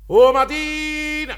O mattina,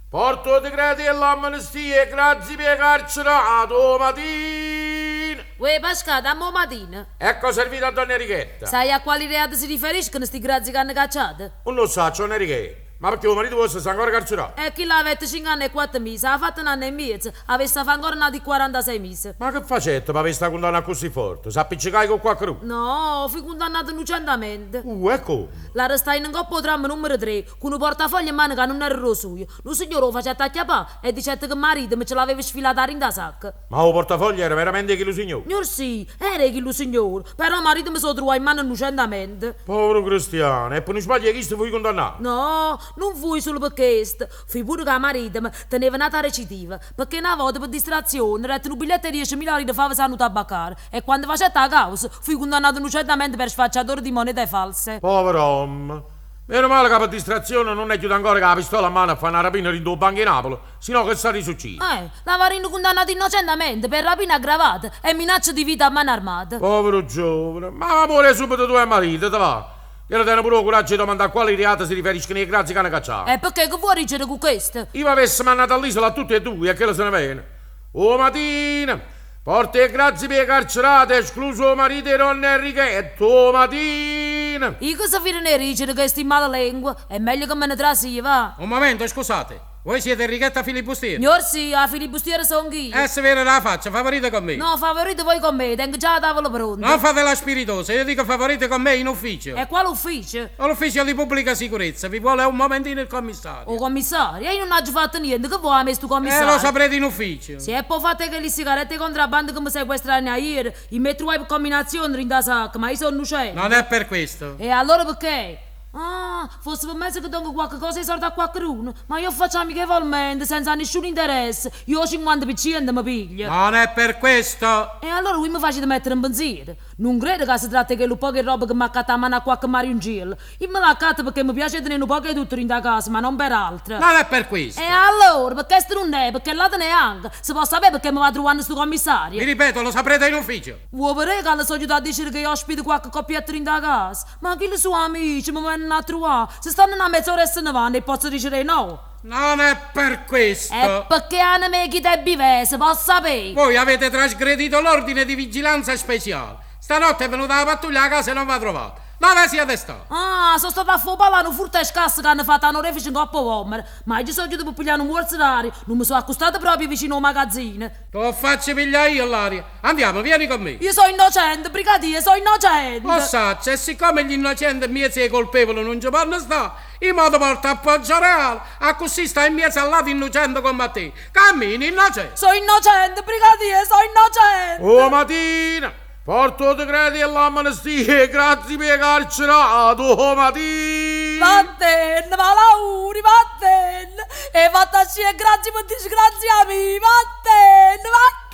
porto decreti e l'amnistia e grazie per carcerato, o mattina. Uè Pascal, dammi mattina. Ecco servito a donna Enrichetta. Sai a quali reati si riferiscono sti grazi che hanno cacciato? Non so, Donna Enrichetta. Ma perché il marito vostro sta ancora carcerato? E chi l'avete 5 anni e 4 mesi, ha fatto un anno e mezzo, avesse fatto ancora nati 46 mesi. Ma che facete per avere questa condanna così forte? Si appiccicai con qualcuno? No, fui condannato innocentemente. Ecco. L'arrestai in coppa tram numero 3, con un portafoglio in mano che non era il suo. Il signore lo faceva acchiappare e diceva che il marito me ce l'aveva sfilata in da sacca. Ma il portafoglio era veramente chi lo signore? Signor sì, era chi lo signore, però il marito mi sono trovato in mano innocentemente. Povero cristiano, e per non sbagliare chi fu condannato? No, non fui solo per questo, fui pure che il marito mi teneva una recidiva, perché una volta per distrazione rette un biglietto di 10.000 euro di fava sanno tabaccare e quando faceva la causa fui condannato innocentemente per sfacciatore di monete false. Povero uomo. Meno male che per distrazione non è chiuso ancora con la pistola a mano a fare una rapina in due banche in Napoli, sino che sta risucciso. L'avarino condannato innocentemente per rapina aggravata e minaccia di vita a mano armata. Povero giovane, ma muore subito tuo marito, te va? Io tengo pure il coraggio di domandare a quali reati si riferiscono i grazi che hanno cacciato. E perché che vuoi ricere con questo? Io avessi mandato all'isola a tutti e due, e che se ne viene. O mattina, porta i grazi per carcerate, escluso il marito di Donna Enrichetta, o mattina. Io cosa fine ne ricere che sti malalengua? È meglio che me ne trasi, va? Un momento, scusate. Voi siete Enrichetta Filibustiere? Signor sì, a filibustiere sono io. Se viene la faccia, favorite con me. No, favorite voi con me, tengo già la tavola pronta. Non fate la spiritosa, io dico favorite con me in ufficio. E quale ufficio? L'ufficio di pubblica sicurezza, vi vuole un momentino il commissario. O commissario? Io non ho fatto niente, che vuoi a me sto commissario? Lo saprete in ufficio. Se è poi fate che le sigarette contrabbando che mi sequestrano ieri, i metto per combinazione in da sacca, ma io sono innocente. Non è per questo. E allora perché? Ah, fosse per me che tengo qualche cosa di sorda a qualcuno, ma io faccio amichevolmente, senza nessun interesse. Io ho 50% mi piglia. Non è per questo. E allora lui mi facete mettere in pensiero. Non credo che si tratti che lo poche roba che mi accatta a mano a qualche mariongello. Io me l'accatta perché mi piace tenere un po' di tutto in da casa, ma non per altro. Non è per questo. E allora, perché questo non è, perché là neanche. Si può sapere perché mi va trovando sto commissario. Vi ripeto, lo saprete in ufficio. Vuoi vedere che alla solito a dire che io ospito qualche coppietto in da casa? Ma chi le sue amici mi vengono a trovare? Se stanno una mezz'ora e se ne vanno e posso dire no. Non è per questo. È perché hanno me chi te bivese, posso sapere? Voi avete trasgredito l'ordine di vigilanza speciale. Stanotte è venuta la pattuglia a casa e non va trovata. Dove siete stati? Ah, sono stata a fare un furto e scasso che hanno fatto a un orefice in coppa uomo. Ma io sono giusto per pigliare un mercenario. Non mi sono accostato proprio vicino al magazzino. Te lo faccio pigliare io l'aria. Andiamo, vieni con me. Io sono innocente, brigadiere, sono innocente. Lo saccio, e siccome gli innocenti miei e colpevoli non ci possono stare, in modo porta a Poggio Reale, a così sta in mezzo al lato innocente come te. Cammini, innocente. Sono innocente, brigadiere, sono innocente. O mattina, porto decreti e l'amnistia e grazie per carcerato, o mattina. Vattene, malauri, vattene. E vattene, grazie per disgraziarmi, vattene, vattene.